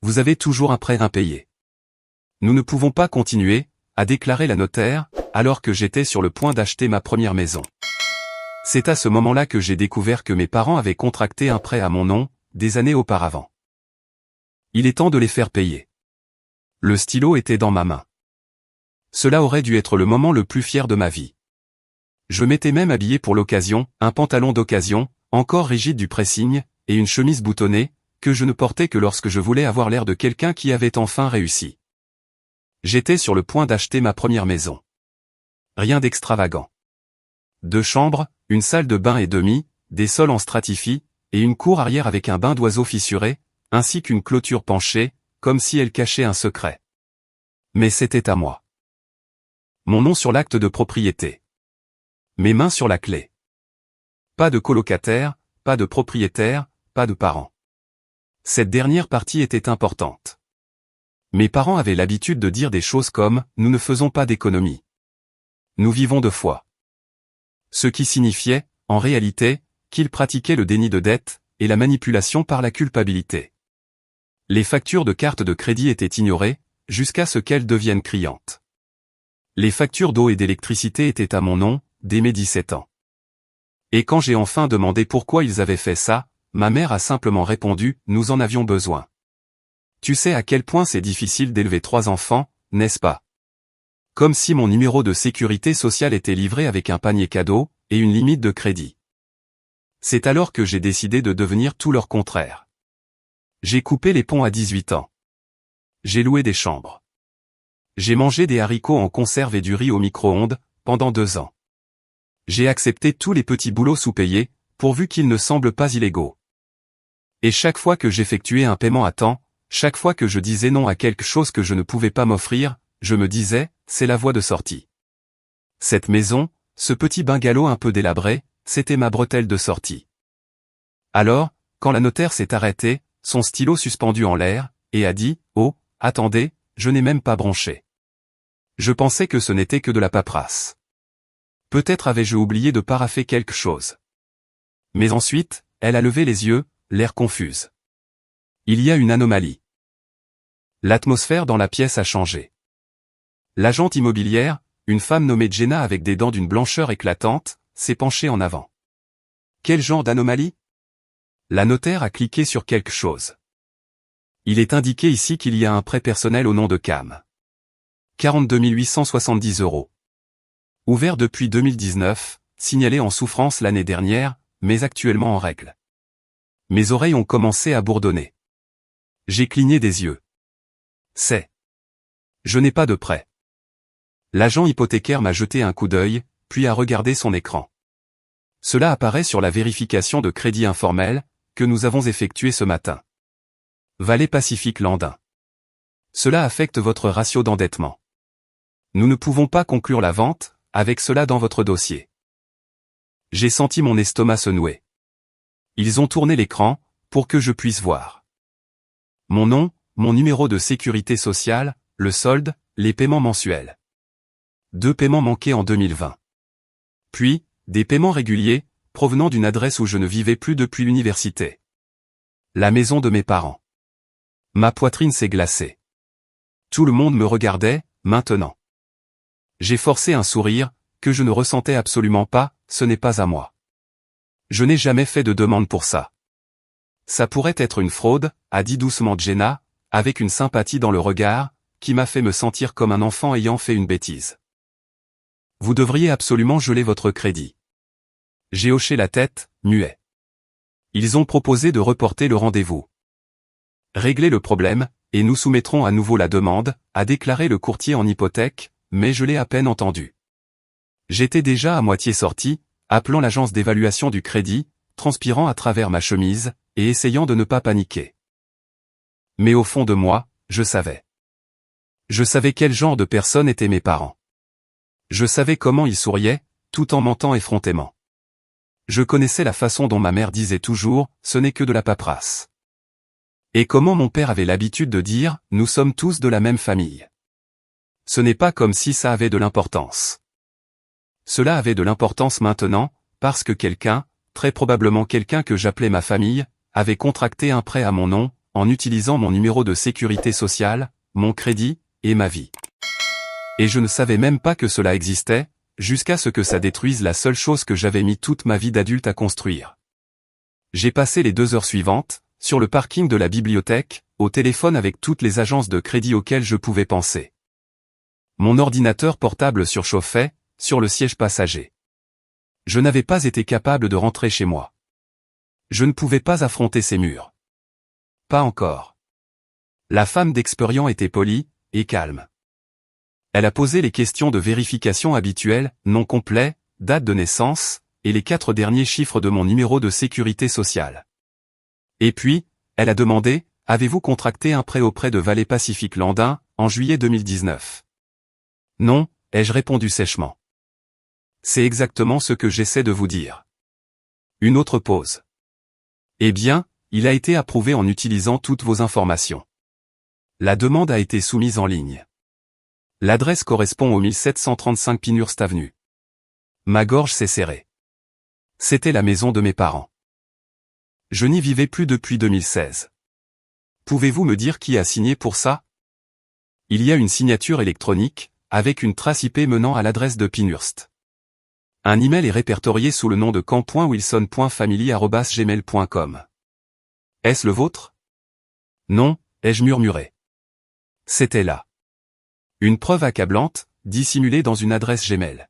vous avez toujours un prêt impayé. Nous ne pouvons pas continuer, a déclaré la notaire, alors que j'étais sur le point d'acheter ma première maison. C'est à ce moment-là que j'ai découvert que mes parents avaient contracté un prêt à mon nom, des années auparavant. Il est temps de les faire payer. Le stylo était dans ma main. Cela aurait dû être le moment le plus fier de ma vie. Je m'étais même habillé pour l'occasion, un pantalon d'occasion, encore rigide du pressing, et une chemise boutonnée, que je ne portais que lorsque je voulais avoir l'air de quelqu'un qui avait enfin réussi. J'étais sur le point d'acheter ma première maison. Rien d'extravagant. 2 chambres, une salle de bain et demi, des sols en stratifie, et une cour arrière avec un bain d'oiseaux fissuré, ainsi qu'une clôture penchée, comme si elle cachait un secret. Mais c'était à moi. Mon nom sur l'acte de propriété. Mes mains sur la clé. Pas de colocataire, pas de propriétaire, pas de parents. Cette dernière partie était importante. Mes parents avaient l'habitude de dire des choses comme « Nous ne faisons pas d'économie. Nous vivons de foi ». Ce qui signifiait, en réalité, qu'ils pratiquaient le déni de dette et la manipulation par la culpabilité. Les factures de carte de crédit étaient ignorées, jusqu'à ce qu'elles deviennent criantes. Les factures d'eau et d'électricité étaient à mon nom, dès mes 17 ans. Et quand j'ai enfin demandé pourquoi ils avaient fait ça, ma mère a simplement répondu « Nous en avions besoin ». Tu sais à quel point c'est difficile d'élever 3 enfants, n'est-ce pas? Comme si mon numéro de sécurité sociale était livré avec un panier cadeau et une limite de crédit. C'est alors que j'ai décidé de devenir tout leur contraire. J'ai coupé les ponts à 18 ans. J'ai loué des chambres. J'ai mangé des haricots en conserve et du riz au micro-ondes, pendant 2 ans. J'ai accepté tous les petits boulots sous-payés, pourvu qu'ils ne semblent pas illégaux. Et chaque fois que j'effectuais un paiement à temps, chaque fois que je disais non à quelque chose que je ne pouvais pas m'offrir, je me disais, c'est la voie de sortie. Cette maison, ce petit bungalow un peu délabré, c'était ma bretelle de sortie. Alors, quand la notaire s'est arrêtée, son stylo suspendu en l'air, et a dit, « Oh, attendez, je n'ai même pas bronché. » Je pensais que ce n'était que de la paperasse. Peut-être avais-je oublié de paraffer quelque chose. Mais ensuite, elle a levé les yeux, l'air confuse. Il y a une anomalie. L'atmosphère dans la pièce a changé. L'agente immobilière, une femme nommée Jenna avec des dents d'une blancheur éclatante, s'est penchée en avant. Quel genre d'anomalie? La notaire a cliqué sur quelque chose. Il est indiqué ici qu'il y a un prêt personnel au nom de Cam. 42 870 €. Ouvert depuis 2019, signalé en souffrance l'année dernière, mais actuellement en règle. Mes oreilles ont commencé à bourdonner. J'ai cligné des yeux. Je n'ai pas de prêt. L'agent hypothécaire m'a jeté un coup d'œil, puis a regardé son écran. Cela apparaît sur la vérification de crédit informel, que nous avons effectuée ce matin. Vallée Pacifique Landin. Cela affecte votre ratio d'endettement. Nous ne pouvons pas conclure la vente, avec cela dans votre dossier. J'ai senti mon estomac se nouer. Ils ont tourné l'écran, pour que je puisse voir. Mon nom, mon numéro de sécurité sociale, le solde, les paiements mensuels. 2 paiements manqués en 2020. Puis, des paiements réguliers, provenant d'une adresse où je ne vivais plus depuis l'université. La maison de mes parents. Ma poitrine s'est glacée. Tout le monde me regardait, maintenant. J'ai forcé un sourire, que je ne ressentais absolument pas, ce n'est pas à moi. Je n'ai jamais fait de demande pour ça. Ça pourrait être une fraude, a dit doucement Jenna, avec une sympathie dans le regard, qui m'a fait me sentir comme un enfant ayant fait une bêtise. Vous devriez absolument geler votre crédit. J'ai hoché la tête, muet. Ils ont proposé de reporter le rendez-vous. Régler le problème, et nous soumettrons à nouveau la demande, a déclaré le courtier en hypothèque, mais je l'ai à peine entendu. J'étais déjà à moitié sorti, appelant l'agence d'évaluation du crédit, transpirant à travers ma chemise, et essayant de ne pas paniquer. Mais au fond de moi, je savais. Je savais quel genre de personnes étaient mes parents. Je savais comment ils souriaient, tout en mentant effrontément. Je connaissais la façon dont ma mère disait toujours, ce n'est que de la paperasse. Et comment mon père avait l'habitude de dire, nous sommes tous de la même famille. Ce n'est pas comme si ça avait de l'importance. Cela avait de l'importance maintenant, parce que quelqu'un, très probablement quelqu'un que j'appelais ma famille, avait contracté un prêt à mon nom, en utilisant mon numéro de sécurité sociale, mon crédit, et ma vie. Et je ne savais même pas que cela existait, jusqu'à ce que ça détruise la seule chose que j'avais mis toute ma vie d'adulte à construire. J'ai passé les 2 heures suivantes, sur le parking de la bibliothèque, au téléphone avec toutes les agences de crédit auxquelles je pouvais penser. Mon ordinateur portable surchauffait, sur le siège passager. Je n'avais pas été capable de rentrer chez moi. Je ne pouvais pas affronter ces murs. Pas encore. La femme d'Experian était polie, et calme. Elle a posé les questions de vérification habituelles, nom complet, date de naissance, et les 4 derniers chiffres de mon numéro de sécurité sociale. Et puis, elle a demandé, avez-vous contracté un prêt auprès de Vallée Pacifique Landin, en juillet 2019? Non, ai-je répondu sèchement. C'est exactement ce que j'essaie de vous dire. Une autre pause. Eh bien, il a été approuvé en utilisant toutes vos informations. La demande a été soumise en ligne. L'adresse correspond au 1735 Pinehurst Avenue. Ma gorge s'est serrée. C'était la maison de mes parents. Je n'y vivais plus depuis 2016. Pouvez-vous me dire qui a signé pour ça? Il y a une signature électronique, avec une trace IP menant à l'adresse de Pinehurst. Un email est répertorié sous le nom de camp.wilson.family@gmail.com. Est-ce le vôtre? Non, ai-je murmuré. C'était là. Une preuve accablante, dissimulée dans une adresse Gmail.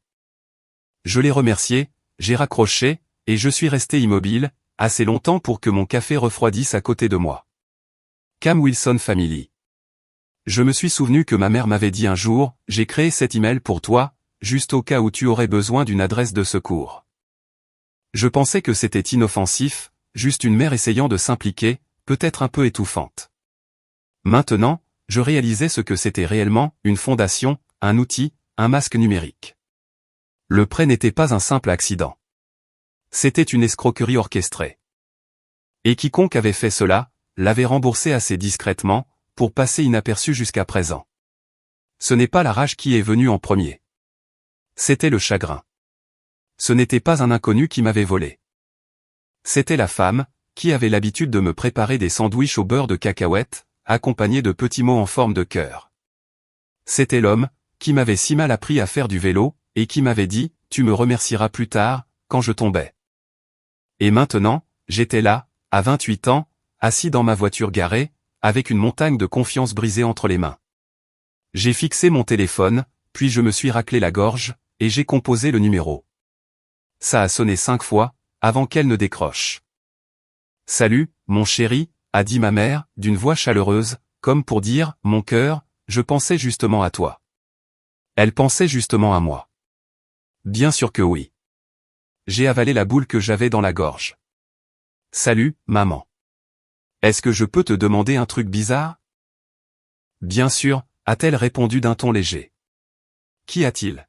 Je l'ai remercié, j'ai raccroché, et je suis resté immobile, assez longtemps pour que mon café refroidisse à côté de moi. Cam Wilson Family. Je me suis souvenu que ma mère m'avait dit un jour, j'ai créé cet email pour toi, juste au cas où tu aurais besoin d'une adresse de secours. Je pensais que c'était inoffensif, juste une mère essayant de s'impliquer, peut-être un peu étouffante. Maintenant, je réalisais ce que c'était réellement, une fondation, un outil, un masque numérique. Le prêt n'était pas un simple accident. C'était une escroquerie orchestrée. Et quiconque avait fait cela, l'avait remboursé assez discrètement, pour passer inaperçu jusqu'à présent. Ce n'est pas la rage qui est venue en premier. C'était le chagrin. Ce n'était pas un inconnu qui m'avait volé. C'était la femme, qui avait l'habitude de me préparer des sandwichs au beurre de cacahuète, accompagnés de petits mots en forme de cœur. C'était l'homme, qui m'avait si mal appris à faire du vélo, et qui m'avait dit, tu me remercieras plus tard, quand je tombais. Et maintenant, j'étais là, à 28 ans, assis dans ma voiture garée, avec une montagne de confiance brisée entre les mains. J'ai fixé mon téléphone, puis je me suis raclé la gorge, et j'ai composé le numéro. Ça a sonné 5 fois, avant qu'elle ne décroche. Salut, mon chéri, a dit ma mère, d'une voix chaleureuse, comme pour dire, mon cœur, je pensais justement à toi. Elle pensait justement à moi. Bien sûr que oui. J'ai avalé la boule que j'avais dans la gorge. Salut, maman. Est-ce que je peux te demander un truc bizarre? Bien sûr, a-t-elle répondu d'un ton léger. Qu'y a-t-il?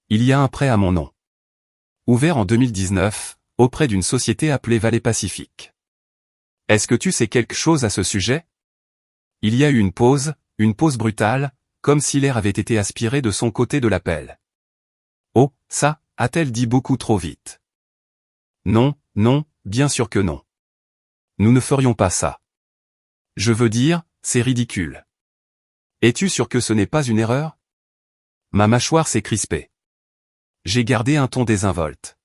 Il y a un prêt à mon nom. Ouvert en 2019, auprès d'une société appelée Vallée Pacifique. Est-ce que tu sais quelque chose à ce sujet? Il y a eu une pause brutale, comme si l'air avait été aspiré de son côté de l'appel. Oh, ça, a-t-elle dit beaucoup trop vite. Non, non, bien sûr que non. Nous ne ferions pas ça. Je veux dire, c'est ridicule. Es-tu sûr que ce n'est pas une erreur? Ma mâchoire s'est crispée. J'ai gardé un ton désinvolte.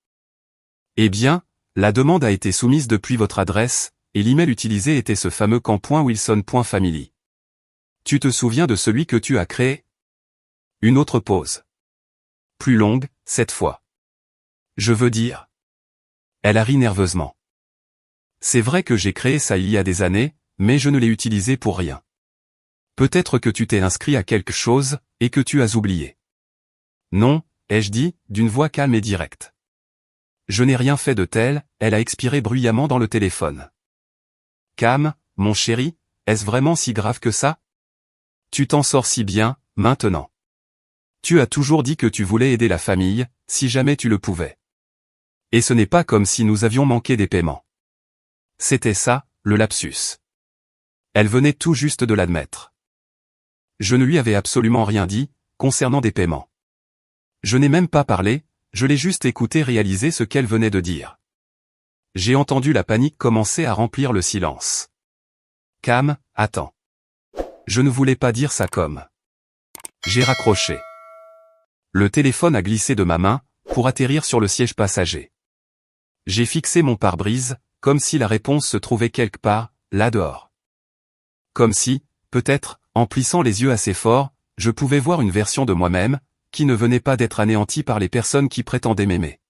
Eh bien, la demande a été soumise depuis votre adresse, et l'email utilisé était ce fameux camp.wilson.family. Tu te souviens de celui que tu as créé? Une autre pause. Plus longue, cette fois. Je veux dire. Elle a ri nerveusement. C'est vrai que j'ai créé ça il y a des années, mais je ne l'ai utilisé pour rien. Peut-être que tu t'es inscrit à quelque chose, et que tu as oublié. Non, ai-je dit, d'une voix calme et directe. Je n'ai rien fait de tel, elle a expiré bruyamment dans le téléphone. Cam, mon chéri, est-ce vraiment si grave que ça? Tu t'en sors si bien, maintenant. Tu as toujours dit que tu voulais aider la famille, si jamais tu le pouvais. Et ce n'est pas comme si nous avions manqué des paiements. C'était ça, le lapsus. Elle venait tout juste de l'admettre. Je ne lui avais absolument rien dit, concernant des paiements. Je n'ai même pas parlé, je l'ai juste écouté réaliser ce qu'elle venait de dire. J'ai entendu la panique commencer à remplir le silence. Cam, attends. Je ne voulais pas dire ça comme. J'ai raccroché. Le téléphone a glissé de ma main, pour atterrir sur le siège passager. J'ai fixé mon pare-brise, comme si la réponse se trouvait quelque part, là dehors. Comme si, peut-être, en plissant les yeux assez fort, je pouvais voir une version de moi-même, qui ne venait pas d'être anéantie par les personnes qui prétendaient m'aimer.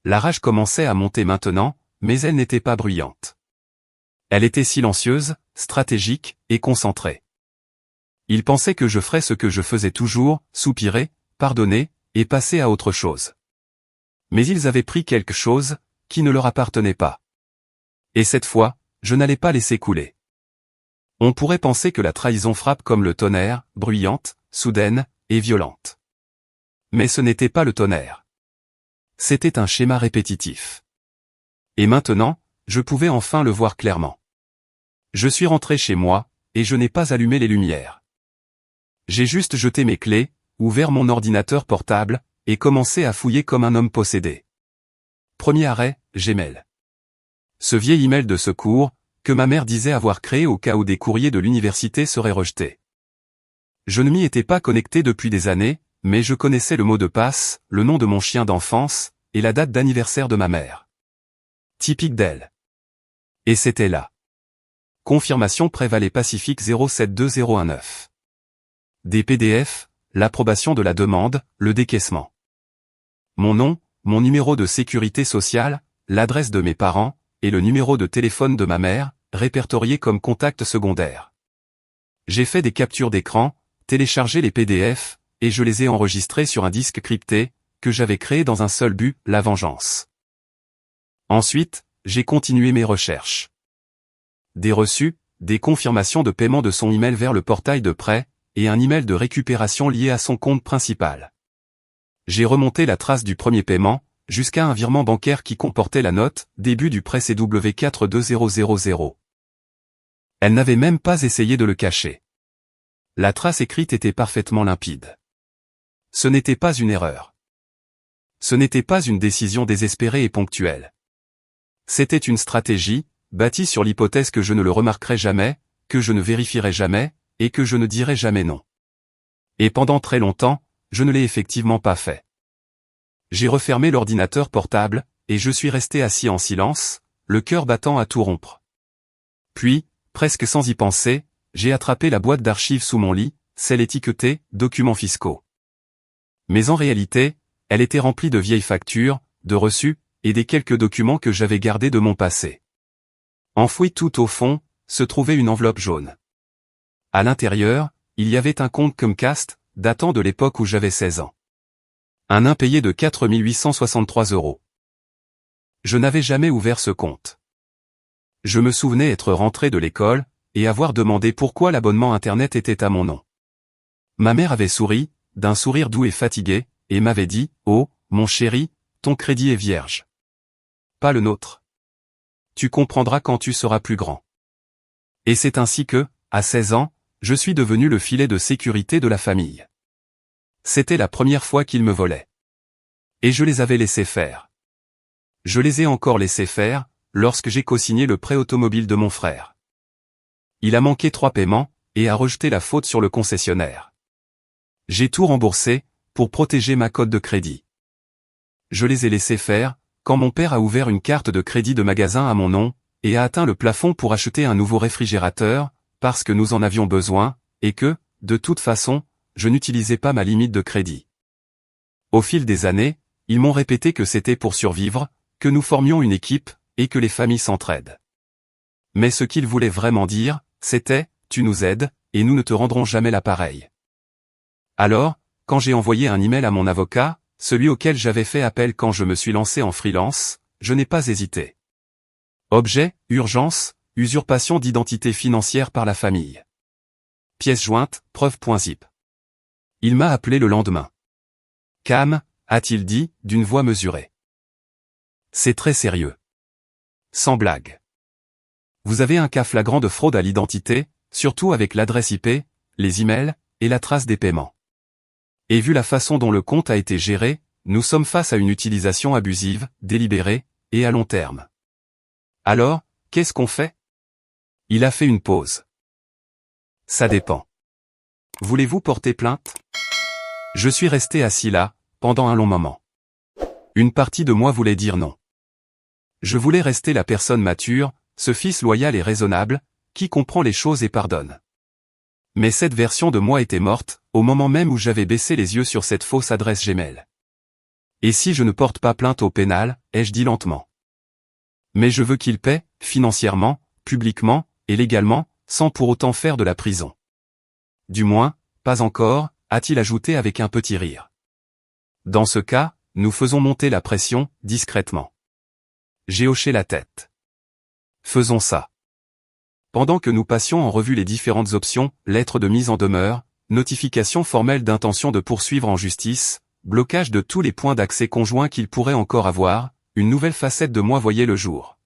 La rage commençait à monter maintenant, mais elle n'était pas bruyante. Elle était silencieuse, stratégique, et concentrée. Ils pensaient que je ferais ce que je faisais toujours, soupirer, pardonner, et passer à autre chose. Mais ils avaient pris quelque chose, qui ne leur appartenait pas. Et cette fois, je n'allais pas laisser couler. On pourrait penser que la trahison frappe comme le tonnerre, bruyante, soudaine, et violente. Mais ce n'était pas le tonnerre. C'était un schéma répétitif. Et maintenant, je pouvais enfin le voir clairement. Je suis rentré chez moi, et je n'ai pas allumé les lumières. J'ai juste jeté mes clés, ouvert mon ordinateur portable, et commencé à fouiller comme un homme possédé. Premier arrêt, Gmail. Ce vieil email de secours, que ma mère disait avoir créé au cas où des courriers de l'université seraient rejetés. Je ne m'y étais pas connecté depuis des années, mais je connaissais le mot de passe, le nom de mon chien d'enfance, et la date d'anniversaire de ma mère. Typique d'elle. Et c'était là. Confirmation Pré-Vallée Pacifique 072019. Des PDF, l'approbation de la demande, le décaissement. Mon nom, mon numéro de sécurité sociale, l'adresse de mes parents, et le numéro de téléphone de ma mère, répertoriés comme contact secondaire. J'ai fait des captures d'écran, téléchargé les PDF, et je les ai enregistrés sur un disque crypté, que j'avais créé dans un seul but, la vengeance. Ensuite, j'ai continué mes recherches. Des reçus, des confirmations de paiement de son email vers le portail de prêt, et un email de récupération lié à son compte principal. J'ai remonté la trace du premier paiement, jusqu'à un virement bancaire qui comportait la note, début du prêt CW42000. Elle n'avait même pas essayé de le cacher. La trace écrite était parfaitement limpide. Ce n'était pas une erreur. Ce n'était pas une décision désespérée et ponctuelle. C'était une stratégie, bâtie sur l'hypothèse que je ne le remarquerais jamais, que je ne vérifierais jamais, et que je ne dirais jamais non. Et pendant très longtemps, je ne l'ai effectivement pas fait. J'ai refermé l'ordinateur portable, et je suis resté assis en silence, le cœur battant à tout rompre. Puis, presque sans y penser, j'ai attrapé la boîte d'archives sous mon lit, celle étiquetée « Documents fiscaux ». Mais en réalité, elle était remplie de vieilles factures, de reçus, et des quelques documents que j'avais gardés de mon passé. Enfouie tout au fond, se trouvait une enveloppe jaune. À l'intérieur, il y avait un compte Comcast, datant de l'époque où j'avais 16 ans. Un impayé de 4 863 €. Je n'avais jamais ouvert ce compte. Je me souvenais être rentré de l'école, et avoir demandé pourquoi l'abonnement Internet était à mon nom. Ma mère avait souri, d'un sourire doux et fatigué, et m'avait dit « Oh, mon chéri, ton crédit est vierge. Pas le nôtre. Tu comprendras quand tu seras plus grand. » Et c'est ainsi que, à 16 ans, je suis devenu le filet de sécurité de la famille. C'était la première fois qu'ils me volaient. Et je les avais laissés faire. Je les ai encore laissés faire, lorsque j'ai co-signé le prêt automobile de mon frère. Il a manqué 3 paiements, et a rejeté la faute sur le concessionnaire. J'ai tout remboursé, pour protéger ma cote de crédit. Je les ai laissés faire, quand mon père a ouvert une carte de crédit de magasin à mon nom, et a atteint le plafond pour acheter un nouveau réfrigérateur, parce que nous en avions besoin, et que, de toute façon, je n'utilisais pas ma limite de crédit. Au fil des années, ils m'ont répété que c'était pour survivre, que nous formions une équipe, et que les familles s'entraident. Mais ce qu'ils voulaient vraiment dire, c'était « tu nous aides, et nous ne te rendrons jamais l'appareil ». Alors, quand j'ai envoyé un email à mon avocat, celui auquel j'avais fait appel quand je me suis lancé en freelance, je n'ai pas hésité. Objet, urgence, usurpation d'identité financière par la famille. Pièce jointe, preuve.zip. Il m'a appelé le lendemain. Cam, a-t-il dit, d'une voix mesurée. C'est très sérieux. Sans blague. Vous avez un cas flagrant de fraude à l'identité, surtout avec l'adresse IP, les emails, et la trace des paiements. Et vu la façon dont le compte a été géré, nous sommes face à une utilisation abusive, délibérée, et à long terme. Alors, qu'est-ce qu'on fait ? Il a fait une pause. Ça dépend. Voulez-vous porter plainte? Je suis resté assis là, pendant un long moment. Une partie de moi voulait dire non. Je voulais rester la personne mature, ce fils loyal et raisonnable, qui comprend les choses et pardonne. Mais cette version de moi était morte, au moment même où j'avais baissé les yeux sur cette fausse adresse Gmail. Et si je ne porte pas plainte au pénal, ai-je dit lentement. Mais je veux qu'il paie, financièrement, publiquement, et légalement, sans pour autant faire de la prison. Du moins, pas encore, a-t-il ajouté avec un petit rire. Dans ce cas, nous faisons monter la pression, discrètement. J'ai hoché la tête. Faisons ça. Pendant que nous passions en revue les différentes options, lettre de mise en demeure, notification formelle d'intention de poursuivre en justice, blocage de tous les points d'accès conjoints qu'il pourrait encore avoir, une nouvelle facette de moi voyait le jour.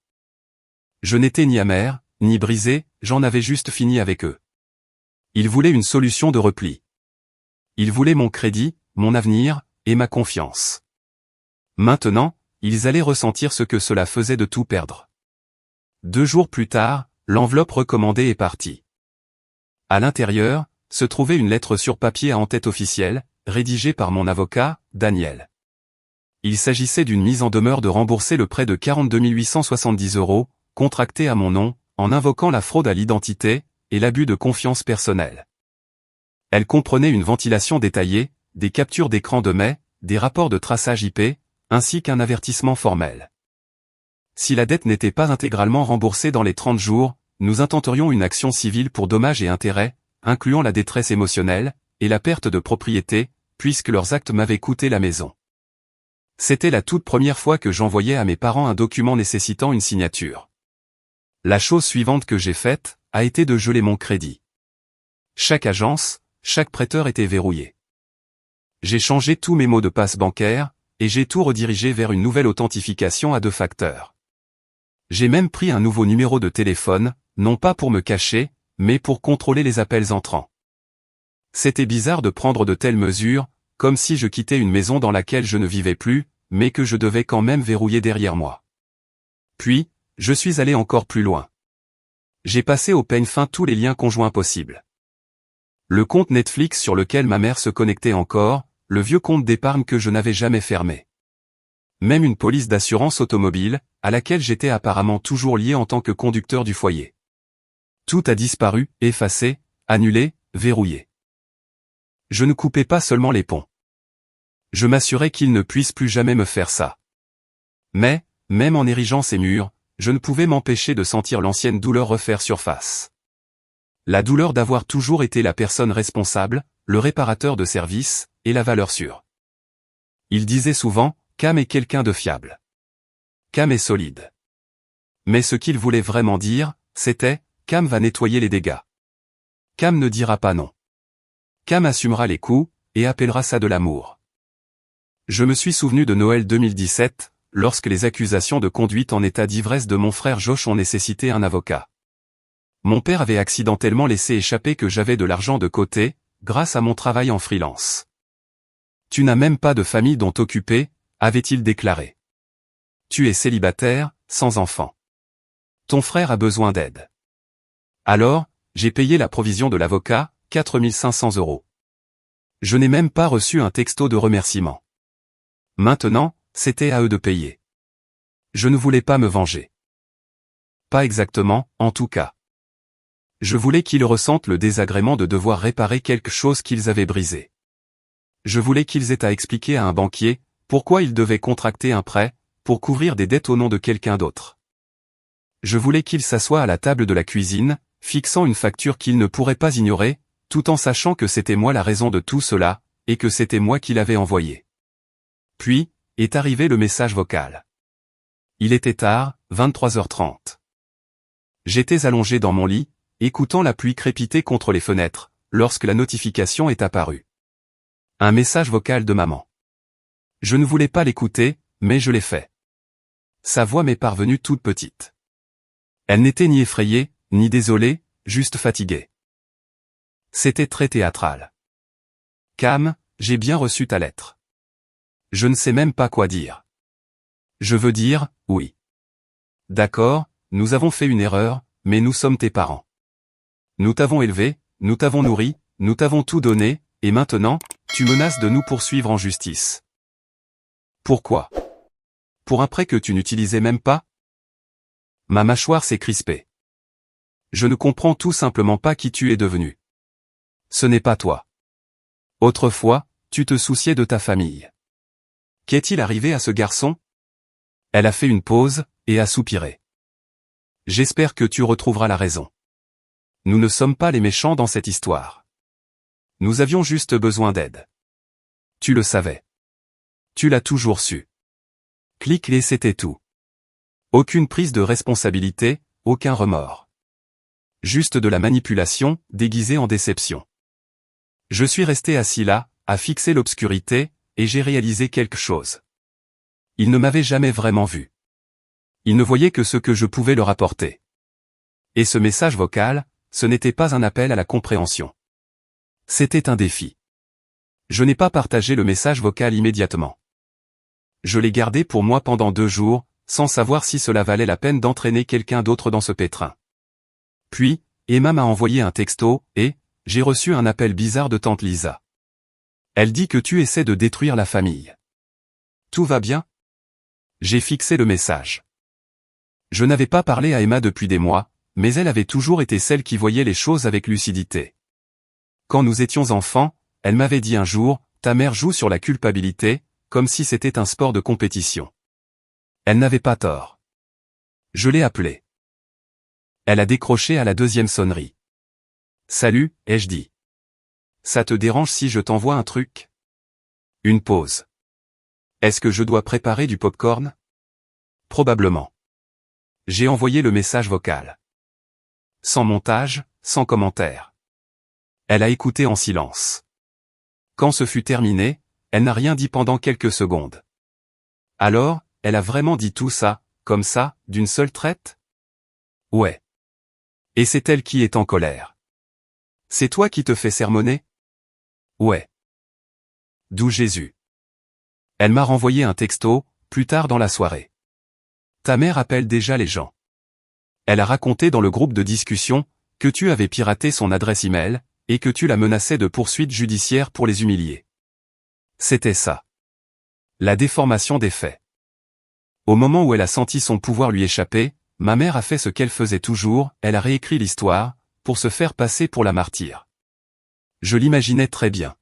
Je n'étais ni amer, ni brisé, j'en avais juste fini avec eux. Ils voulaient une solution de repli. Ils voulaient mon crédit, mon avenir, et ma confiance. Maintenant, ils allaient ressentir ce que cela faisait de tout perdre. 2 jours plus tard, l'enveloppe recommandée est partie. À l'intérieur, se trouvait une lettre sur papier à en-tête officielle, rédigée par mon avocat, Daniel. Il s'agissait d'une mise en demeure de rembourser le prêt de 42 870 €, contracté à mon nom, en invoquant la fraude à l'identité, et l'abus de confiance personnelle. Elle comprenait une ventilation détaillée, des captures d'écran de mai, des rapports de traçage IP, ainsi qu'un avertissement formel. Si la dette n'était pas intégralement remboursée dans les 30 jours, nous intenterions une action civile pour dommages et intérêts, incluant la détresse émotionnelle, et la perte de propriété, puisque leurs actes m'avaient coûté la maison. C'était la toute première fois que j'envoyais à mes parents un document nécessitant une signature. La chose suivante que j'ai faite, a été de geler mon crédit. Chaque agence, chaque prêteur était verrouillé. J'ai changé tous mes mots de passe bancaire, et j'ai tout redirigé vers une nouvelle authentification à 2 facteurs. J'ai même pris un nouveau numéro de téléphone, non pas pour me cacher, mais pour contrôler les appels entrants. C'était bizarre de prendre de telles mesures, comme si je quittais une maison dans laquelle je ne vivais plus, mais que je devais quand même verrouiller derrière moi. Puis, je suis allé encore plus loin. J'ai passé au peigne fin tous les liens conjoints possibles. Le compte Netflix sur lequel ma mère se connectait encore, le vieux compte d'épargne que je n'avais jamais fermé. Même une police d'assurance automobile, à laquelle j'étais apparemment toujours lié en tant que conducteur du foyer. Tout a disparu, effacé, annulé, verrouillé. Je ne coupais pas seulement les ponts. Je m'assurais qu'ils ne puissent plus jamais me faire ça. Mais, même en érigeant ces murs, je ne pouvais m'empêcher de sentir l'ancienne douleur refaire surface. La douleur d'avoir toujours été la personne responsable, le réparateur de service, et la valeur sûre. Il disait souvent, Cam est quelqu'un de fiable. Cam est solide. Mais ce qu'il voulait vraiment dire, c'était, Cam va nettoyer les dégâts. Cam ne dira pas non. Cam assumera les coups, et appellera ça de l'amour. Je me suis souvenu de Noël 2017, lorsque les accusations de conduite en état d'ivresse de mon frère Josh ont nécessité un avocat. Mon père avait accidentellement laissé échapper que j'avais de l'argent de côté, grâce à mon travail en freelance. Tu n'as même pas de famille dont t'occuper, avait-il déclaré. Tu es célibataire, sans enfant. Ton frère a besoin d'aide. Alors, j'ai payé la provision de l'avocat, 4 500 €. Je n'ai même pas reçu un texto de remerciement. Maintenant, c'était à eux de payer. Je ne voulais pas me venger. Pas exactement, en tout cas. Je voulais qu'ils ressentent le désagrément de devoir réparer quelque chose qu'ils avaient brisé. Je voulais qu'ils aient à expliquer à un banquier pourquoi ils devaient contracter un prêt pour couvrir des dettes au nom de quelqu'un d'autre. Je voulais qu'ils s'assoient à la table de la cuisine, fixant une facture qu'ils ne pourraient pas ignorer, tout en sachant que c'était moi la raison de tout cela, et que c'était moi qui l'avais envoyé. Puis, est arrivé le message vocal. Il était tard, 23h30. J'étais allongé dans mon lit, écoutant la pluie crépiter contre les fenêtres, lorsque la notification est apparue. Un message vocal de maman. Je ne voulais pas l'écouter, mais je l'ai fait. Sa voix m'est parvenue toute petite. Elle n'était ni effrayée, ni désolée, juste fatiguée. C'était très théâtral. Cam, j'ai bien reçu ta lettre. Je ne sais même pas quoi dire. Je veux dire, oui. D'accord, nous avons fait une erreur, mais nous sommes tes parents. Nous t'avons élevé, nous t'avons nourri, nous t'avons tout donné, et maintenant, tu menaces de nous poursuivre en justice. Pourquoi? Pour un prêt que tu n'utilisais même pas? Ma mâchoire s'est crispée. Je ne comprends tout simplement pas qui tu es devenu. Ce n'est pas toi. Autrefois, tu te souciais de ta famille. Qu'est-il arrivé à ce garçon? Elle a fait une pause, et a soupiré. J'espère que tu retrouveras la raison. Nous ne sommes pas les méchants dans cette histoire. Nous avions juste besoin d'aide. Tu le savais. Tu l'as toujours su. Clique et c'était tout. Aucune prise de responsabilité, aucun remords. Juste de la manipulation, déguisée en déception. Je suis resté assis là, à fixer l'obscurité, et j'ai réalisé quelque chose. Il ne m'avait jamais vraiment vu. Il ne voyait que ce que je pouvais leur apporter. Et ce message vocal, ce n'était pas un appel à la compréhension. C'était un défi. Je n'ai pas partagé le message vocal immédiatement. Je l'ai gardé pour moi pendant 2 jours, sans savoir si cela valait la peine d'entraîner quelqu'un d'autre dans ce pétrin. Puis, Emma m'a envoyé un texto, et j'ai reçu un appel bizarre de tante Lisa. Elle dit que tu essaies de détruire la famille. Tout va bien? J'ai fixé le message. Je n'avais pas parlé à Emma depuis des mois, mais elle avait toujours été celle qui voyait les choses avec lucidité. Quand nous étions enfants, elle m'avait dit un jour, ta mère joue sur la culpabilité, comme si c'était un sport de compétition. Elle n'avait pas tort. Je l'ai appelée. Elle a décroché à la 2e sonnerie. Salut, ai-je dit. Ça te dérange si je t'envoie un truc? Une pause. Est-ce que je dois préparer du popcorn? Probablement. J'ai envoyé le message vocal. Sans montage, sans commentaire. Elle a écouté en silence. Quand ce fut terminé, elle n'a rien dit pendant quelques secondes. Alors, elle a vraiment dit tout ça, comme ça, d'une seule traite? Ouais. Et c'est elle qui est en colère. C'est toi qui te fais sermonner? Ouais. D'où Jésus. Elle m'a renvoyé un texto, plus tard dans la soirée. Ta mère appelle déjà les gens. Elle a raconté dans le groupe de discussion, que tu avais piraté son adresse email, et que tu la menaçais de poursuites judiciaires pour les humilier. C'était ça. La déformation des faits. Au moment où elle a senti son pouvoir lui échapper, ma mère a fait ce qu'elle faisait toujours, elle a réécrit l'histoire, pour se faire passer pour la martyre. Je l'imaginais très bien.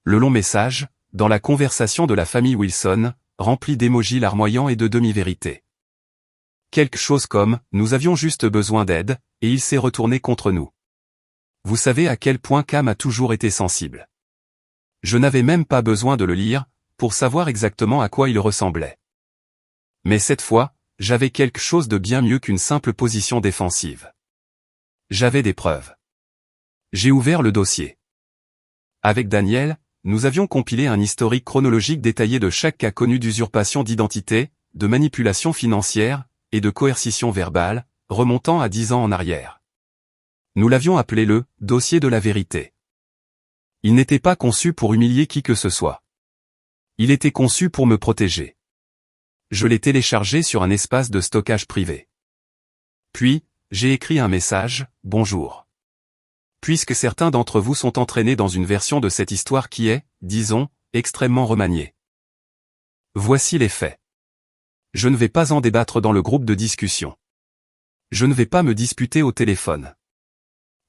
Le long message, dans la conversation de la famille Wilson, rempli d'émojis larmoyants et de demi-vérités. Quelque chose comme « Nous avions juste besoin d'aide, et il s'est retourné contre nous ». Vous savez à quel point Cam a toujours été sensible. Je n'avais même pas besoin de le lire, pour savoir exactement à quoi il ressemblait. Mais cette fois, j'avais quelque chose de bien mieux qu'une simple position défensive. J'avais des preuves. J'ai ouvert le dossier. Avec Daniel, nous avions compilé un historique chronologique détaillé de chaque cas connu d'usurpation d'identité, de manipulation financière, et de coercition verbale, remontant à 10 ans en arrière. Nous l'avions appelé le « dossier de la vérité ». Il n'était pas conçu pour humilier qui que ce soit. Il était conçu pour me protéger. Je l'ai téléchargé sur un espace de stockage privé. Puis, j'ai écrit un message, « Bonjour. Puisque certains d'entre vous sont entraînés dans une version de cette histoire qui est, disons, extrêmement remaniée. Voici les faits. Je ne vais pas en débattre dans le groupe de discussion. Je ne vais pas me disputer au téléphone.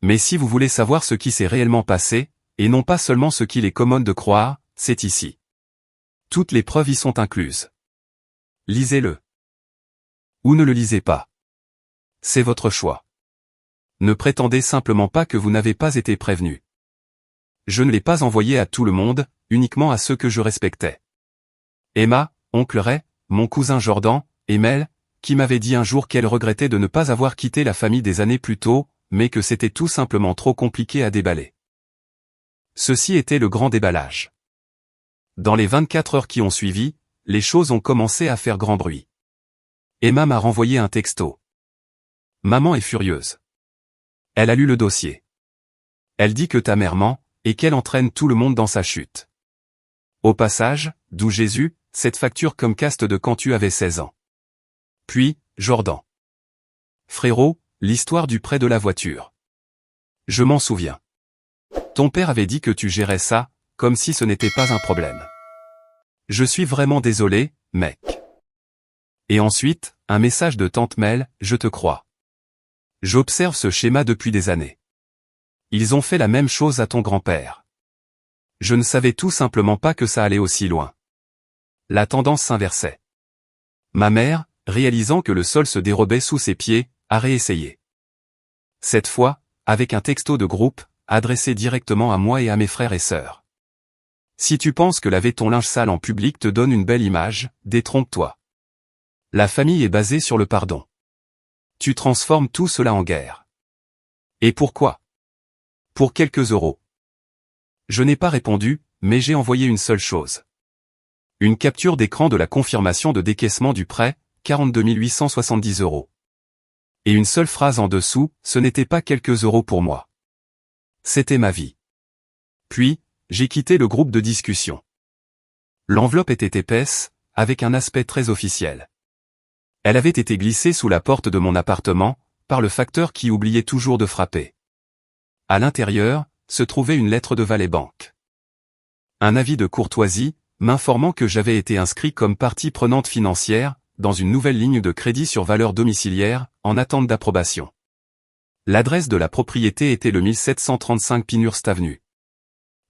Mais si vous voulez savoir ce qui s'est réellement passé, et non pas seulement ce qu'il est commode de croire, c'est ici. Toutes les preuves y sont incluses. Lisez-le. Ou ne le lisez pas. C'est votre choix. Ne prétendez simplement pas que vous n'avez pas été prévenu. Je ne l'ai pas envoyé à tout le monde, uniquement à ceux que je respectais. Emma, oncle Ray, mon cousin Jordan, et Mel, qui m'avait dit un jour qu'elle regrettait de ne pas avoir quitté la famille des années plus tôt, mais que c'était tout simplement trop compliqué à déballer. Ceci était le grand déballage. Dans les 24 heures qui ont suivi, les choses ont commencé à faire grand bruit. Emma m'a renvoyé un texto. Maman est furieuse. Elle a lu le dossier. Elle dit que ta mère ment, et qu'elle entraîne tout le monde dans sa chute. Au passage, d'où Jésus, cette facture Comcast de quand tu avais 16 ans. Puis, Jordan. Frérot, l'histoire du prêt de la voiture. Je m'en souviens. Ton père avait dit que tu gérais ça, comme si ce n'était pas un problème. Je suis vraiment désolé, mec. Et ensuite, un message de tante Mel, je te crois. J'observe ce schéma depuis des années. Ils ont fait la même chose à ton grand-père. Je ne savais tout simplement pas que ça allait aussi loin. La tendance s'inversait. Ma mère, réalisant que le sol se dérobait sous ses pieds, a réessayé. Cette fois, avec un texto de groupe, adressé directement à moi et à mes frères et sœurs. Si tu penses que laver ton linge sale en public te donne une belle image, détrompe-toi. La famille est basée sur le pardon. Tu transformes tout cela en guerre. Et pourquoi? Pour quelques euros. Je n'ai pas répondu, mais j'ai envoyé une seule chose. Une capture d'écran de la confirmation de décaissement du prêt, 42 870 €. Et une seule phrase en dessous, ce n'était pas quelques euros pour moi. C'était ma vie. Puis, j'ai quitté le groupe de discussion. L'enveloppe était épaisse, avec un aspect très officiel. Elle avait été glissée sous la porte de mon appartement, par le facteur qui oubliait toujours de frapper. À l'intérieur, se trouvait une lettre de Valley Bank. Un avis de courtoisie, m'informant que j'avais été inscrit comme partie prenante financière, dans une nouvelle ligne de crédit sur valeur domiciliaire, en attente d'approbation. L'adresse de la propriété était le 1735 Pinehurst Avenue.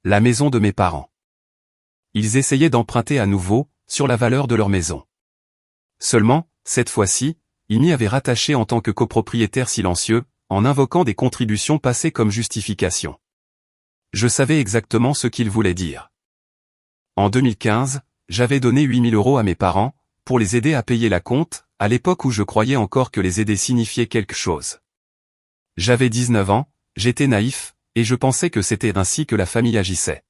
La maison de mes parents. Ils essayaient d'emprunter à nouveau, sur la valeur de leur maison. Seulement, cette fois-ci, ils m'y avaient rattaché en tant que copropriétaire silencieux, en invoquant des contributions passées comme justification. Je savais exactement ce qu'ils voulaient dire. En 2015, j'avais donné 8 000 € à mes parents, pour les aider à payer la compte, à l'époque où je croyais encore que les aider signifiait quelque chose. J'avais 19 ans, j'étais naïf, et je pensais que c'était ainsi que la famille agissait.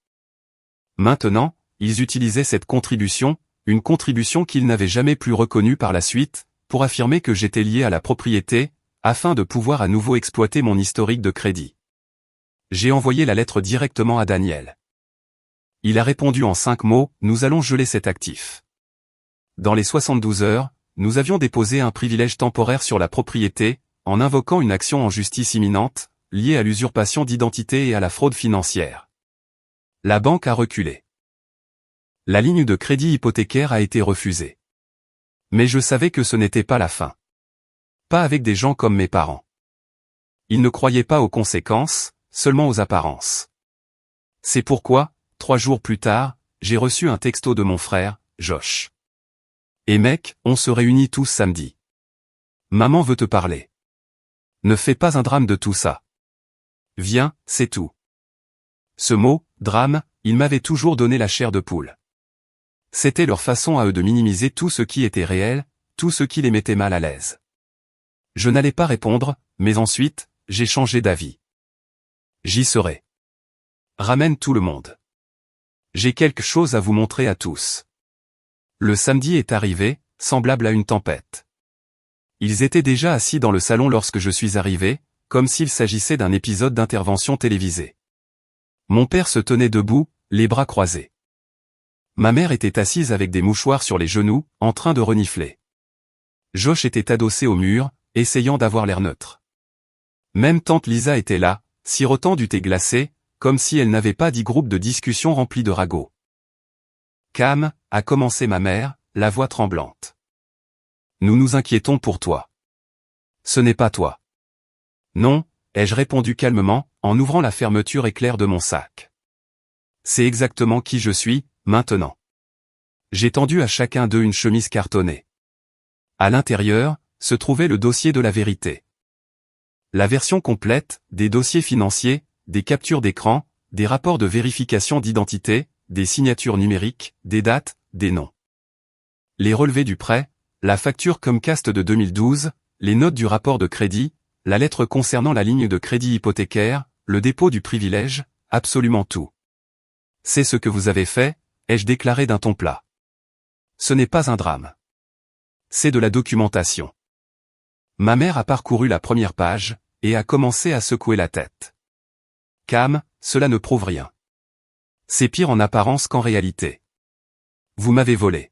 Maintenant, ils utilisaient cette contribution, une contribution qu'ils n'avaient jamais plus reconnue par la suite, pour affirmer que j'étais lié à la propriété, afin de pouvoir à nouveau exploiter mon historique de crédit. J'ai envoyé la lettre directement à Daniel. Il a répondu en 5 mots, nous allons geler cet actif. Dans les 72 heures, nous avions déposé un privilège temporaire sur la propriété, en invoquant une action en justice imminente, liée à l'usurpation d'identité et à la fraude financière. La banque a reculé. La ligne de crédit hypothécaire a été refusée. Mais je savais que ce n'était pas la fin. Pas avec des gens comme mes parents. Ils ne croyaient pas aux conséquences, seulement aux apparences. C'est pourquoi, 3 jours plus tard, j'ai reçu un texto de mon frère, Josh. Et mec, on se réunit tous samedi. Maman veut te parler. Ne fais pas un drame de tout ça. Viens, c'est tout. Ce mot, drame, ils m'avaient toujours donné la chair de poule. C'était leur façon à eux de minimiser tout ce qui était réel, tout ce qui les mettait mal à l'aise. Je n'allais pas répondre, mais ensuite, j'ai changé d'avis. J'y serai. Ramène tout le monde. J'ai quelque chose à vous montrer à tous. Le samedi est arrivé, semblable à une tempête. Ils étaient déjà assis dans le salon lorsque je suis arrivé, comme s'il s'agissait d'un épisode d'intervention télévisée. Mon père se tenait debout, les bras croisés. Ma mère était assise avec des mouchoirs sur les genoux, en train de renifler. Josh était adossé au mur, essayant d'avoir l'air neutre. Même tante Lisa était là, sirotant du thé glacé, comme si elle n'avait pas 10 groupes de discussion remplis de ragots. Cam, a commencé ma mère, la voix tremblante. Nous nous inquiétons pour toi. Ce n'est pas toi. Non, ai-je répondu calmement, en ouvrant la fermeture éclair de mon sac. C'est exactement qui je suis, maintenant. J'ai tendu à chacun d'eux une chemise cartonnée. À l'intérieur, se trouvait le dossier de la vérité. La version complète, des dossiers financiers, des captures d'écran, des rapports de vérification d'identité, des signatures numériques, des dates, des noms. Les relevés du prêt, la facture Comcast de 2012, les notes du rapport de crédit, la lettre concernant la ligne de crédit hypothécaire, le dépôt du privilège, absolument tout. C'est ce que vous avez fait, ai-je déclaré d'un ton plat. Ce n'est pas un drame. C'est de la documentation. Ma mère a parcouru la première page, et a commencé à secouer la tête. Cam, cela ne prouve rien. C'est pire en apparence qu'en réalité. Vous m'avez volé.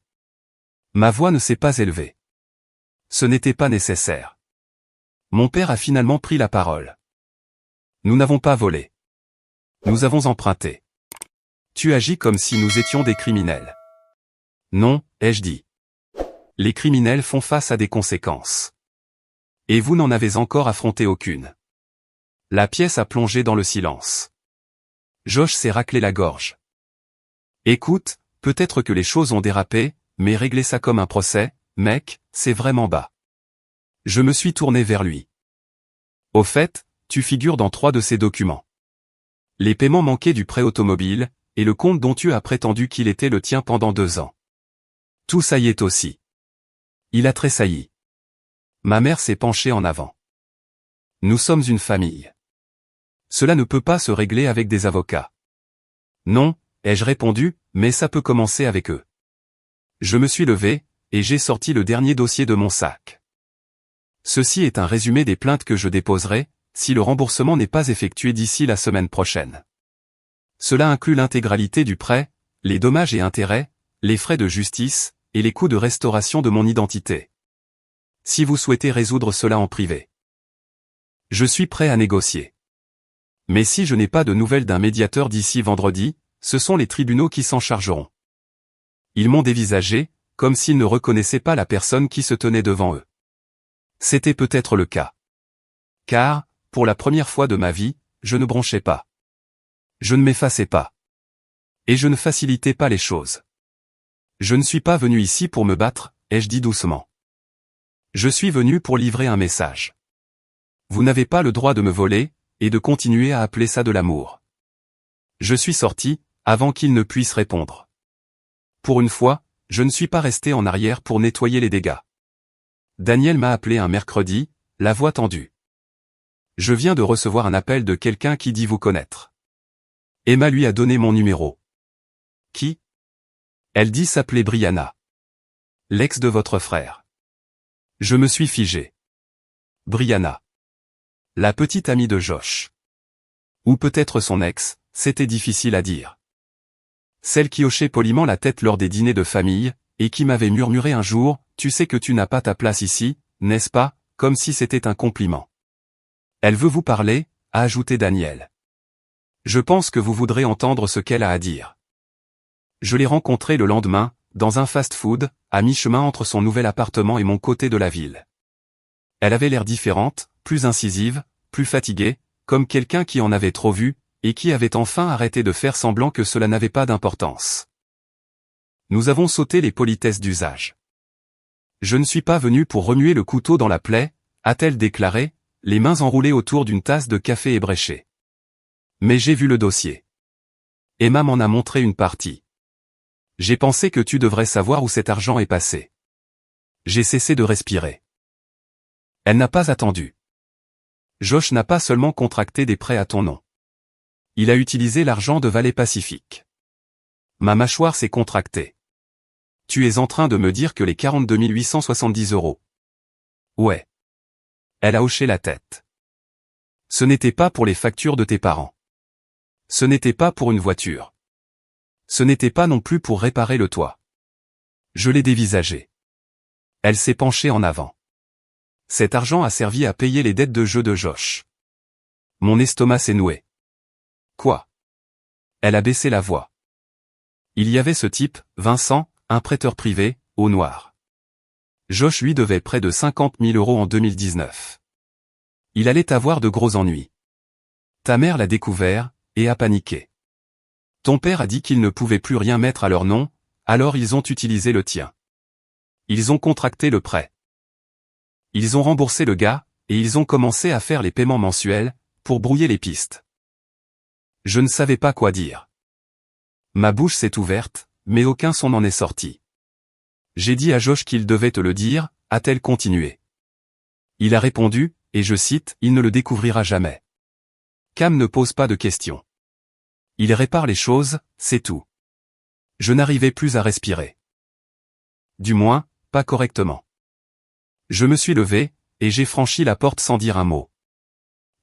Ma voix ne s'est pas élevée. Ce n'était pas nécessaire. Mon père a finalement pris la parole. Nous n'avons pas volé. Nous avons emprunté. Tu agis comme si nous étions des criminels. Non, ai-je dit. Les criminels font face à des conséquences. Et vous n'en avez encore affronté aucune. La pièce a plongé dans le silence. Josh s'est raclé la gorge. Écoute, peut-être que les choses ont dérapé, mais régler ça comme un procès, mec, c'est vraiment bas. Je me suis tourné vers lui. Au fait, tu figures dans 3 de ces documents. Les paiements manqués du prêt automobile, et le compte dont tu as prétendu qu'il était le tien pendant 2 ans. Tout ça y est aussi. Il a tressailli. Ma mère s'est penchée en avant. Nous sommes une famille. Cela ne peut pas se régler avec des avocats. Non, ai-je répondu, mais ça peut commencer avec eux. Je me suis levé, et j'ai sorti le dernier dossier de mon sac. Ceci est un résumé des plaintes que je déposerai, si le remboursement n'est pas effectué d'ici la semaine prochaine. Cela inclut l'intégralité du prêt, les dommages et intérêts, les frais de justice, et les coûts de restauration de mon identité. Si vous souhaitez résoudre cela en privé, je suis prêt à négocier. Mais si je n'ai pas de nouvelles d'un médiateur d'ici vendredi, ce sont les tribunaux qui s'en chargeront. Ils m'ont dévisagé, comme s'ils ne reconnaissaient pas la personne qui se tenait devant eux. C'était peut-être le cas. Car, pour la première fois de ma vie, je ne bronchais pas. Je ne m'effaçais pas. Et je ne facilitais pas les choses. Je ne suis pas venu ici pour me battre, ai-je dit doucement. Je suis venu pour livrer un message. Vous n'avez pas le droit de me voler, et de continuer à appeler ça de l'amour. Je suis sorti, avant qu'il ne puisse répondre. Pour une fois, je ne suis pas resté en arrière pour nettoyer les dégâts. Daniel m'a appelé un mercredi, la voix tendue. Je viens de recevoir un appel de quelqu'un qui dit vous connaître. Emma lui a donné mon numéro. Qui? Elle dit s'appeler Brianna. L'ex de votre frère. Je me suis figé. Brianna. La petite amie de Josh. Ou peut-être son ex, c'était difficile à dire. Celle qui hochait poliment la tête lors des dîners de famille, et qui m'avait murmuré un jour, tu sais que tu n'as pas ta place ici, n'est-ce pas, comme si c'était un compliment. Elle veut vous parler, a ajouté Daniel. Je pense que vous voudrez entendre ce qu'elle a à dire. Je l'ai rencontrée le lendemain, dans un fast-food, à mi-chemin entre son nouvel appartement et mon côté de la ville. Elle avait l'air différente, plus incisive, plus fatiguée, comme quelqu'un qui en avait trop vu, et qui avait enfin arrêté de faire semblant que cela n'avait pas d'importance. Nous avons sauté les politesses d'usage. Je ne suis pas venu pour remuer le couteau dans la plaie, a-t-elle déclaré, les mains enroulées autour d'une tasse de café ébréchée. Mais j'ai vu le dossier. Emma m'en a montré une partie. J'ai pensé que tu devrais savoir où cet argent est passé. J'ai cessé de respirer. Elle n'a pas attendu. Josh n'a pas seulement contracté des prêts à ton nom. Il a utilisé l'argent de Valley Pacific. Ma mâchoire s'est contractée. Tu es en train de me dire que les 42 870 €. Ouais. Elle a hoché la tête. Ce n'était pas pour les factures de tes parents. Ce n'était pas pour une voiture. Ce n'était pas non plus pour réparer le toit. Je l'ai dévisagé. Elle s'est penchée en avant. Cet argent a servi à payer les dettes de jeu de Josh. Mon estomac s'est noué. Quoi? Elle a baissé la voix. Il y avait ce type, Vincent, un prêteur privé, au noir. Josh lui devait près de 50 000 € en 2019. Il allait avoir de gros ennuis. Ta mère l'a découvert, et a paniqué. Ton père a dit qu'ils ne pouvaient plus rien mettre à leur nom, alors ils ont utilisé le tien. Ils ont contracté le prêt. Ils ont remboursé le gars, et ils ont commencé à faire les paiements mensuels, pour brouiller les pistes. Je ne savais pas quoi dire. Ma bouche s'est ouverte, mais aucun son n'en est sorti. J'ai dit à Josh qu'il devait te le dire, a-t-elle continué. Il a répondu, et je cite, il ne le découvrira jamais. Cam ne pose pas de questions. Il répare les choses, c'est tout. Je n'arrivais plus à respirer. Du moins, pas correctement. Je me suis levé, et j'ai franchi la porte sans dire un mot.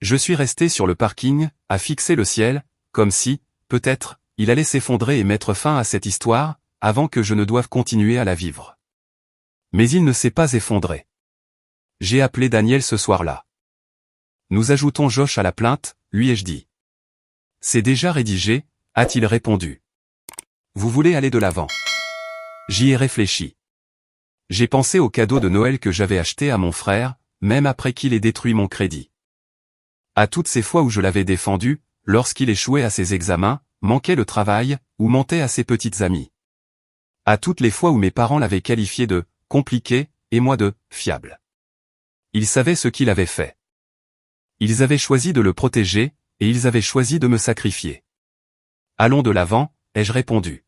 Je suis resté sur le parking, à fixer le ciel, comme si, peut-être, il allait s'effondrer et mettre fin à cette histoire, avant que je ne doive continuer à la vivre. Mais il ne s'est pas effondré. J'ai appelé Daniel ce soir-là. Nous ajoutons Josh à la plainte, lui ai-je dit. C'est déjà rédigé, a-t-il répondu. Vous voulez aller de l'avant? J'y ai réfléchi. J'ai pensé au cadeau de Noël que j'avais acheté à mon frère, même après qu'il ait détruit mon crédit. À toutes ces fois où je l'avais défendu, lorsqu'il échouait à ses examens, manquait le travail, ou mentait à ses petites amies. À toutes les fois où mes parents l'avaient qualifié de « compliqué » et moi de « fiable ». Ils savaient ce qu'il avait fait. Ils avaient choisi de le protéger, et ils avaient choisi de me sacrifier. Allons de l'avant, ai-je répondu.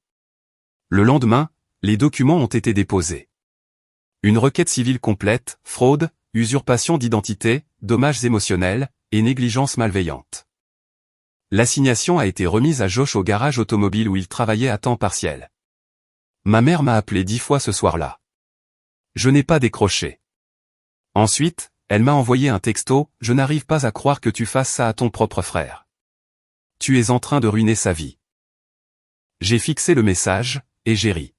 Le lendemain, les documents ont été déposés. Une requête civile complète, fraude, usurpation d'identité, dommages émotionnels, et négligence malveillante. L'assignation a été remise à Josh au garage automobile où il travaillait à temps partiel. Ma mère m'a appelé 10 fois ce soir-là. Je n'ai pas décroché. Ensuite, elle m'a envoyé un texto, « Je n'arrive pas à croire que tu fasses ça à ton propre frère. Tu es en train de ruiner sa vie. » J'ai fixé le message, et j'ai ri.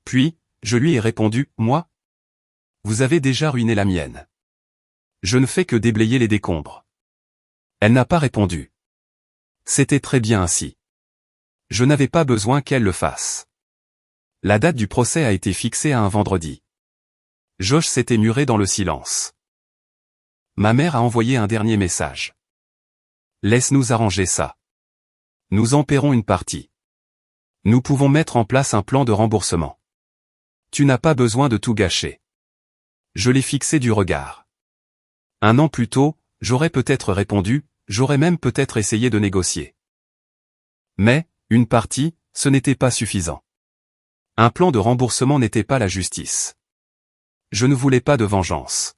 Puis, je lui ai répondu, « Moi ? Vous avez déjà ruiné la mienne. Je ne fais que déblayer les décombres. » Elle n'a pas répondu. C'était très bien ainsi. Je n'avais pas besoin qu'elle le fasse. La date du procès a été fixée à un vendredi. Josh s'était muré dans le silence. Ma mère a envoyé un dernier message. Laisse-nous arranger ça. Nous en paierons une partie. Nous pouvons mettre en place un plan de remboursement. Tu n'as pas besoin de tout gâcher. Je l'ai fixé du regard. 1 an plus tôt, j'aurais peut-être répondu, j'aurais même peut-être essayé de négocier. Mais, une partie, ce n'était pas suffisant. Un plan de remboursement n'était pas la justice. Je ne voulais pas de vengeance.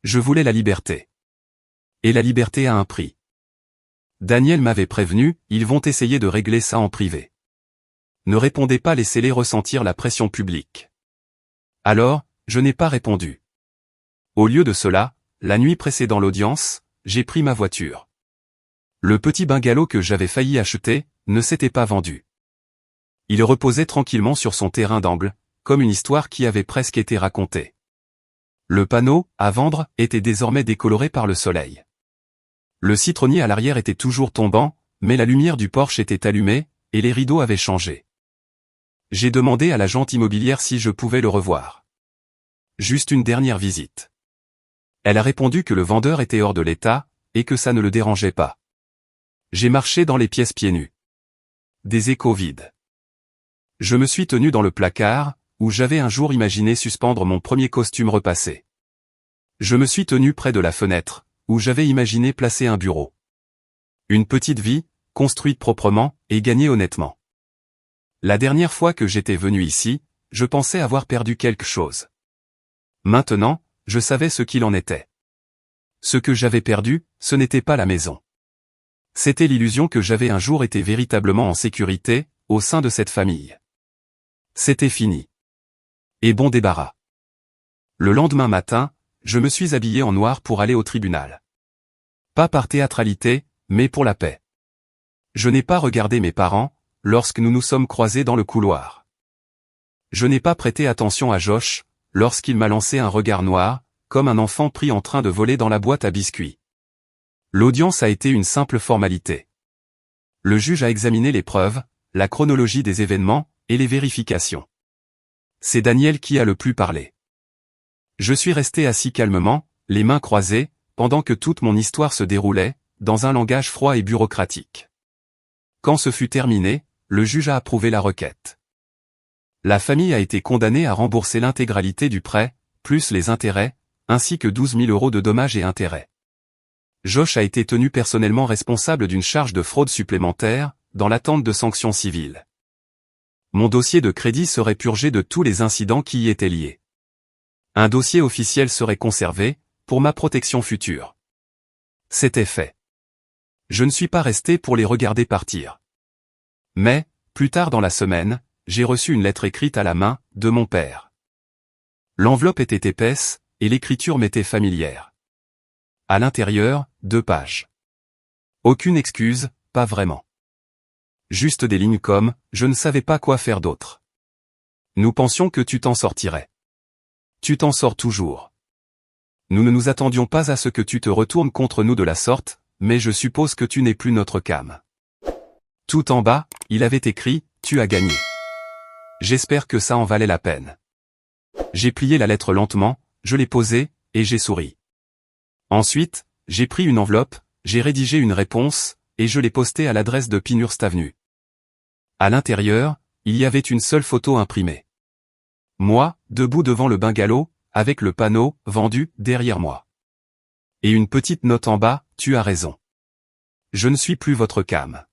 Je voulais la liberté. Et la liberté a un prix. Daniel m'avait prévenu, ils vont essayer de régler ça en privé. Ne répondez pas, laissez-les ressentir la pression publique. Alors, je n'ai pas répondu. Au lieu de cela, la nuit précédant l'audience, j'ai pris ma voiture. Le petit bungalow que j'avais failli acheter, ne s'était pas vendu. Il reposait tranquillement sur son terrain d'angle, comme une histoire qui avait presque été racontée. Le panneau, à vendre, était désormais décoloré par le soleil. Le citronnier à l'arrière était toujours tombant, mais la lumière du porche était allumée, et les rideaux avaient changé. J'ai demandé à l'agente immobilière si je pouvais le revoir. Juste une dernière visite. Elle a répondu que le vendeur était hors de l'état, et que ça ne le dérangeait pas. J'ai marché dans les pièces pieds nus. Des échos vides. Je me suis tenu dans le placard, où j'avais un jour imaginé suspendre mon premier costume repassé. Je me suis tenu près de la fenêtre, où j'avais imaginé placer un bureau. Une petite vie, construite proprement, et gagnée honnêtement. La dernière fois que j'étais venu ici, je pensais avoir perdu quelque chose. Maintenant, je savais ce qu'il en était. Ce que j'avais perdu, ce n'était pas la maison. C'était l'illusion que j'avais un jour été véritablement en sécurité, au sein de cette famille. C'était fini. Et bon débarras. Le lendemain matin, je me suis habillé en noir pour aller au tribunal. Pas par théâtralité, mais pour la paix. Je n'ai pas regardé mes parents, lorsque nous nous sommes croisés dans le couloir. Je n'ai pas prêté attention à Josh, lorsqu'il m'a lancé un regard noir, comme un enfant pris en train de voler dans la boîte à biscuits. L'audience a été une simple formalité. Le juge a examiné les preuves, la chronologie des événements, et les vérifications. C'est Daniel qui a le plus parlé. Je suis resté assis calmement, les mains croisées, pendant que toute mon histoire se déroulait, dans un langage froid et bureaucratique. Quand ce fut terminé, le juge a approuvé la requête. La famille a été condamnée à rembourser l'intégralité du prêt, plus les intérêts, ainsi que 12 000 € de dommages et intérêts. Josh a été tenu personnellement responsable d'une charge de fraude supplémentaire, dans l'attente de sanctions civiles. Mon dossier de crédit serait purgé de tous les incidents qui y étaient liés. Un dossier officiel serait conservé, pour ma protection future. C'était fait. Je ne suis pas resté pour les regarder partir. Mais, plus tard dans la semaine, j'ai reçu une lettre écrite à la main, de mon père. L'enveloppe était épaisse, et l'écriture m'était familière. À l'intérieur, 2 pages. Aucune excuse, pas vraiment. Juste des lignes comme, je ne savais pas quoi faire d'autre. Nous pensions que tu t'en sortirais. Tu t'en sors toujours. Nous ne nous attendions pas à ce que tu te retournes contre nous de la sorte, mais je suppose que tu n'es plus notre Cam. Tout en bas, il avait écrit, tu as gagné. J'espère que ça en valait la peine. J'ai plié la lettre lentement, je l'ai posée, et j'ai souri. Ensuite, j'ai pris une enveloppe, j'ai rédigé une réponse, et je l'ai postée à l'adresse de Pinehurst Avenue. À l'intérieur, il y avait une seule photo imprimée. Moi, debout devant le bungalow, avec le panneau « Vendu » derrière moi. Et une petite note en bas, tu as raison. Je ne suis plus votre Cam.